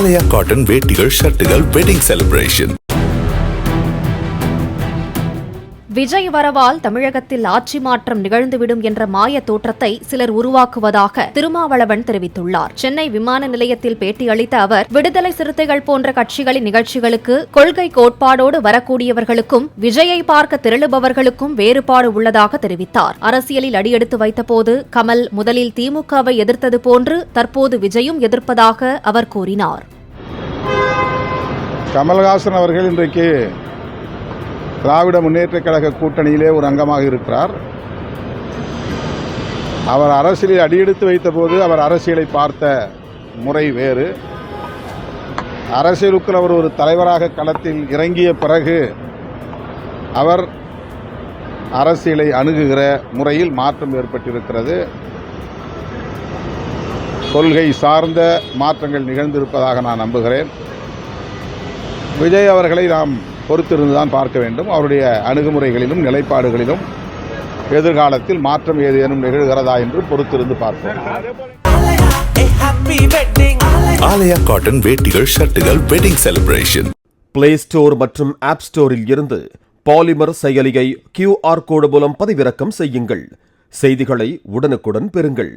ஆலயா cotton வேட்டிகள் ஷர்ட்டுகள் wedding celebration. Vijay வரவால் தமிழகத்தில் ஆட்சி மாற்றம் நிகழ்ந்துவிடும் என்ற மாய தோற்றத்தை சிலர் உருவாக்குவதாக திருமாவளவன் தெரிவித்துள்ளார். சென்னை விமான நிலையத்தில் பேட்டியளித்த அவர், விடுதலை சிறுத்தைகள் போன்ற கட்சிகளின் நிகழ்ச்சிகளுக்கு கொள்கை கோட்பாடோடு வரக்கூடியவர்களுக்கும் விஜயை பார்க்க திரளுபவர்களுக்கும் வேறுபாடு உள்ளதாக தெரிவித்தார். அரசியலில் அடியெடுத்து வைத்தபோது கமல் முதலில் திமுகவை எதிர்த்தது போன்று தற்போது விஜயும் எதிர்ப்பதாக அவர் கூறினார். கமல்ஹாசன் அவர்கள் இன்றைக்கு திராவிட முன்னேற்றக் கழக கூட்டணியிலே ஒரு அங்கமாக இருக்கிறார். அவர் அரசியலில் அடியெடுத்து வைத்தபோது அவர் அரசியலை பார்த்த முறை வேறு. அரசியலுக்குள் அவர் ஒரு தலைவராக களத்தில் இறங்கிய பிறகு அவர் அரசியலை அணுகுகிற முறையில் மாற்றம் ஏற்பட்டிருக்கிறது. கொள்கை சார்ந்த மாற்றங்கள் நிகழ்ந்திருப்பதாக நான் நம்புகிறேன். விஜய் அவர்களை நாம் பொறுத்திருந்துதான் பார்க்க வேண்டும். அவருடைய அணுகுமுறைகளிலும் நிலைப்பாடுகளிலும் எதிர்காலத்தில் மாற்றம் ஏதேனும் நிகழ்கிறதா என்று பொறுத்திருந்து பார்ப்போம். ஆலயா காட்டன் வேட்டிகள் ஷர்ட்டுகள் வெட்டிங் செலிப்ரேஷன். பிளே ஸ்டோர் மற்றும் ஆப் ஸ்டோரில் இருந்து பாலிமர் செயலியை QR கோடு மூலம் பதிவிறக்கம் செய்யுங்கள். செய்திகளை உடனுக்குடன் பெறுங்கள்.